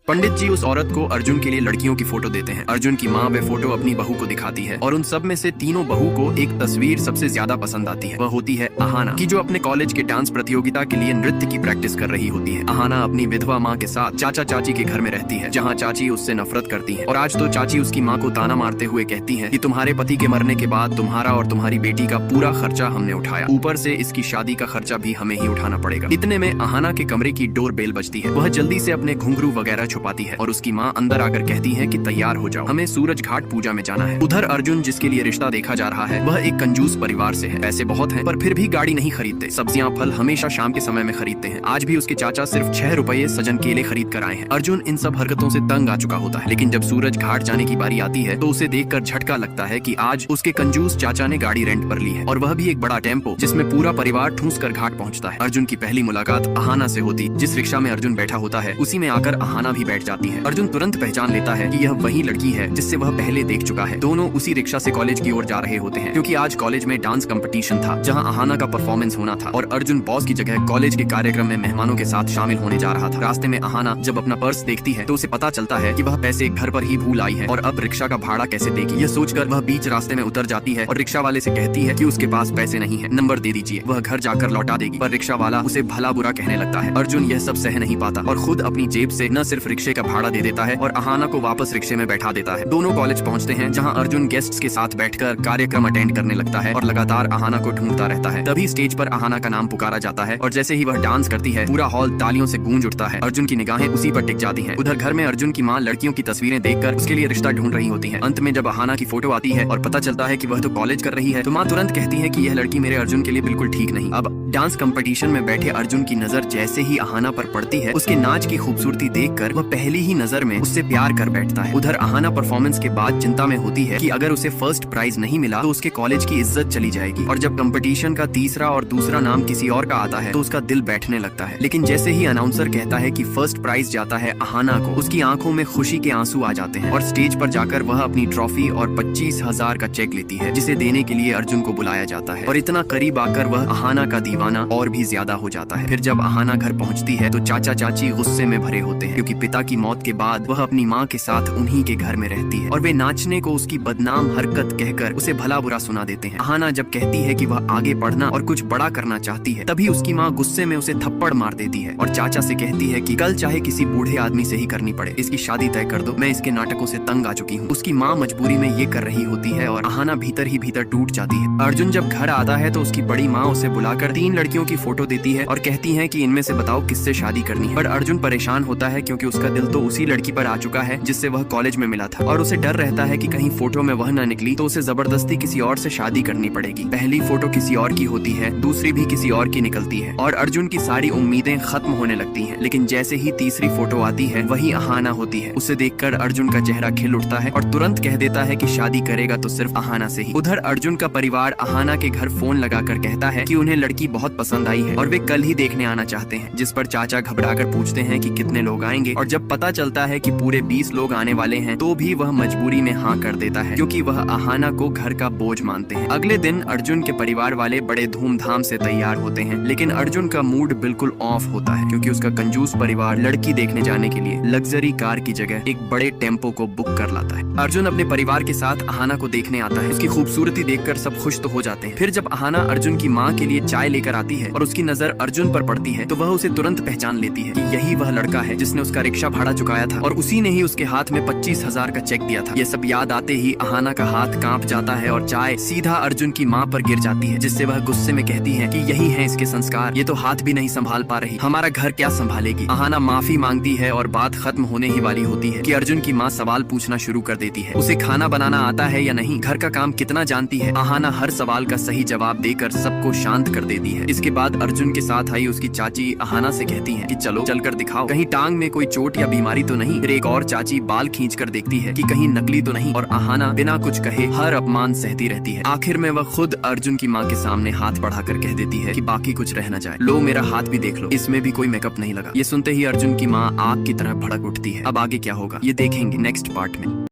पंडित जी उस औरत को अर्जुन के लिए लड़कियों की फोटो देते हैं। अर्जुन की माँ वह फोटो अपनी बहू को दिखाती है और उन सब में से तीनों बहू को एक तस्वीर सबसे ज्यादा पसंद आती है। वह होती है अहाना की, जो अपने कॉलेज के डांस प्रतियोगिता के लिए नृत्य की प्रैक्टिस कर रही होती है। अहाना अपनी विधवा माँ के साथ चाचा चाची के घर में रहती है, जहाँ चाची उससे नफरत करती है। और आज तो चाची उसकी माँ को ताना मारते हुए कहती है कि तुम्हारे पति के मरने के बाद तुम्हारा और तुम्हारी बेटी का पूरा खर्चा हमने उठाया, ऊपर से इसकी शादी का खर्चा भी हमें ही उठाना पड़ेगा। इतने में अहाना के कमरे की डोर बेल बजती है। वह जल्दी से अपने घुंघरू वगैरह छुपाती है और उसकी माँ अंदर आकर कहती है कि तैयार हो जाओ, हमें सूरज घाट पूजा में जाना है। उधर अर्जुन, जिसके लिए रिश्ता देखा जा रहा है, वह एक कंजूस परिवार से है। पैसे बहुत हैं, पर फिर भी गाड़ी नहीं खरीदते। सब्जियां फल हमेशा शाम के समय में खरीदते हैं। आज भी उसके चाचा सिर्फ 6 रुपए सजन केले खरीद कर आए हैं। अर्जुन इन सब हरकतों से तंग आ चुका होता है, लेकिन जब सूरज घाट जाने की बारी आती है तो उसे देखकर झटका लगता है कि आज उसके कंजूस चाचा ने गाड़ी रेंट पर ली है, और वह भी एक बड़ा टेम्पो, जिसमें पूरा परिवार ठूंस कर घाट पहुंचता है। अर्जुन की पहली मुलाकात अहाना से होती। जिस रिक्शा में अर्जुन बैठा होता है उसी में आकर अहाना भी बैठ जाती है। अर्जुन तुरंत पहचान लेता है कि यह वही लड़की है जिससे वह पहले देख चुका है। दोनों उसी रिक्शा से कॉलेज की ओर जा रहे होते हैं, क्योंकि आज कॉलेज में डांस कंपटीशन था, जहां अहाना का परफॉर्मेंस होना था और अर्जुन बॉस की जगह कॉलेज के कार्यक्रम में मेहमानों के साथ शामिल होने जा रहा था। रास्ते में अहाना जब अपना पर्स देखती है तो उसे पता चलता है कि वह पैसे घर पर ही भूल आई है और अब रिक्शा का भाड़ा कैसे देगी। यह सोचकर वह बीच रास्ते में उतर जाती है और रिक्शा वाले से कहती है कि उसके पास पैसे नहीं है, नंबर दे दीजिए, वह घर जाकर लौटा देगी। पर रिक्शा वाला उसे भला बुरा कहने लगता है। अर्जुन यह सब सह नहीं पाता और खुद अपनी जेब से न सिर्फ रिक्शे का भाड़ा दे देता है और अहाना को वापस रिक्शे में बैठा देता है। दोनों कॉलेज पहुंचते हैं, जहां अर्जुन गेस्ट्स के साथ बैठकर कार्यक्रम अटेंड करने लगता है और लगातार अहाना को ढूंढता रहता है। तभी स्टेज पर अहाना का नाम पुकारा जाता है और जैसे ही वह डांस करती है पूरा हॉल तालियों से गूंज उठता है। अर्जुन की निगाहें उसी पर टिक जाती हैं। उधर घर में अर्जुन की माँ लड़कियों की तस्वीरें देखकर उसके लिए रिश्ता ढूंढ रही होती है। अंत में जब अहाना की फोटो आती है और पता चलता है कि वह तो कॉलेज कर रही है, तो माँ तुरंत कहती है कि यह लड़की मेरे अर्जुन के लिए बिल्कुल ठीक नहीं। अब डांस कंपटीशन में बैठे अर्जुन की नजर जैसे ही अहाना पर पड़ती है, उसके नाच की खूबसूरती देखकर वह पहली ही नजर में उससे प्यार कर बैठता है। उधर अहाना परफॉर्मेंस के बाद चिंता में होती है कि अगर उसे फर्स्ट प्राइज नहीं मिला तो उसके कॉलेज की इज्जत चली जाएगी, और जब कंपटीशन का तीसरा और दूसरा नाम किसी और का आता है तो उसका दिल बैठने लगता है। लेकिन जैसे ही अनाउंसर कहता है कि फर्स्ट प्राइज जाता है अहाना को, उसकी आंखों में खुशी के आंसू आ जाते हैं और स्टेज पर जाकर वह अपनी ट्रॉफी और 25,000 का चेक लेती है, जिसे देने के लिए अर्जुन को बुलाया जाता है। और इतना करीब आकर वह अहाना का दीवाना और भी ज्यादा हो जाता है। फिर जब अहाना घर पहुंचती है तो चाचा चाची गुस्से में भरे होते हैं, क्योंकि पिता की मौत के बाद वह अपनी माँ के साथ उन्हीं के घर में रहती है और वे नाचने को उसकी बदनाम हरकत कहकर उसे भला बुरा सुना देते हैं। अहाना जब कहती है कि वह आगे पढ़ना और कुछ बड़ा करना चाहती है, तभी उसकी माँ गुस्से में उसे थप्पड़ मार देती है और चाचा से कहती है कि कल चाहे किसी बूढ़े आदमी से ही करनी पड़े, इसकी शादी तय कर दो, मैं इसके नाटकों से तंग आ चुकी हूँ। उसकी माँ मजबूरी में ये कर रही होती है और अहाना भीतर ही भीतर टूट जाती है। अर्जुन जब घर आता है तो उसकी बड़ी माँ उसे बुलाकर 3 लड़कियों की फोटो देती है और कहती है कि इनमें से बताओ किससे शादी करनी है। पर अर्जुन परेशान होता है, क्योंकि उसका दिल तो उसी लड़की पर आ चुका है जिससे वह कॉलेज में मिला था, और उसे डर रहता है कि कहीं फोटो में वह न निकली तो उसे जबरदस्ती किसी और से शादी करनी पड़ेगी। पहली फोटो किसी और की होती है, दूसरी भी किसी और की निकलती है और अर्जुन की सारी उम्मीदें खत्म होने लगती हैं। लेकिन जैसे ही तीसरी फोटो आती है वही अहाना होती है। उसे देखकर अर्जुन का चेहरा खिल उठता है और तुरंत कह देता है कि शादी करेगा तो सिर्फ अहाना से ही। उधर अर्जुन का परिवार अहाना के घर फोन लगाकर कहता है कि उन्हें लड़की बहुत पसंद आई है और वे कल ही देखने आना चाहते हैं, जिस पर चाचा घबराकर पूछते हैं कि कितने लोग आएंगे, और जब पता चलता है कि पूरे 20 लोग आने वाले हैं तो भी वह मजबूरी में हाँ कर देता है, क्योंकि वह अहाना को घर का बोझ मानते हैं। अगले दिन अर्जुन के परिवार वाले बड़े धूमधाम से तैयार होते हैं, लेकिन अर्जुन का मूड बिल्कुल ऑफ होता है, क्योंकि उसका कंजूस परिवार लड़की देखने जाने के लिए लग्जरी कार की जगह एक बड़े टेम्पो को बुक कर लाता है। अर्जुन अपने परिवार के साथ अहाना को देखने आता है। उसकी खूबसूरती देखकर सब खुश तो हो जाते हैं। फिर जब अहाना अर्जुन की माँ के लिए चाय लेकर आती है और उसकी नजर अर्जुन पर पड़ती है तो वह उसे तुरंत पहचान लेती है कि यही वह लड़का है जिसने उसका रिक्शा भाड़ा चुकाया था, और उसी ने ही उसके हाथ में 25,000 का चेक दिया था। ये सब याद आते ही अहाना का हाथ कांप जाता है और चाय सीधा अर्जुन की माँ पर गिर जाती है, जिससे वह गुस्से में कहती है कि यही है इसके संस्कार, ये तो हाथ भी नहीं संभाल पा रही, हमारा घर क्या संभालेगी। अहाना माफी मांगती है और बात खत्म होने ही वाली होती है कि अर्जुन की माँ सवाल पूछना शुरू कर देती है। उसे खाना बनाना आता है या नहीं, घर का काम कितना जानती है। अहाना हर सवाल का सही जवाब देकर सबको शांत कर देती है। इसके बाद अर्जुन के साथ आई उसकी चाची अहाना से कहती है कि चलो चलकर दिखाओ, कहीं टांग में कोई चोट या बीमारी तो नहीं। फिर एक और चाची बाल खींच कर देखती है कि कहीं नकली तो नहीं, और अहाना बिना कुछ कहे हर अपमान सहती रहती है। आखिर में वह खुद अर्जुन की माँ के सामने हाथ बढ़ाकर कह देती है कि बाकी कुछ रह न जाए, लो मेरा हाथ भी देख लो, इसमें भी कोई मेकअप नहीं लगा। ये सुनते ही अर्जुन की माँ आग की तरह भड़क उठती है। अब आगे क्या होगा ये देखेंगे नेक्स्ट पार्ट में।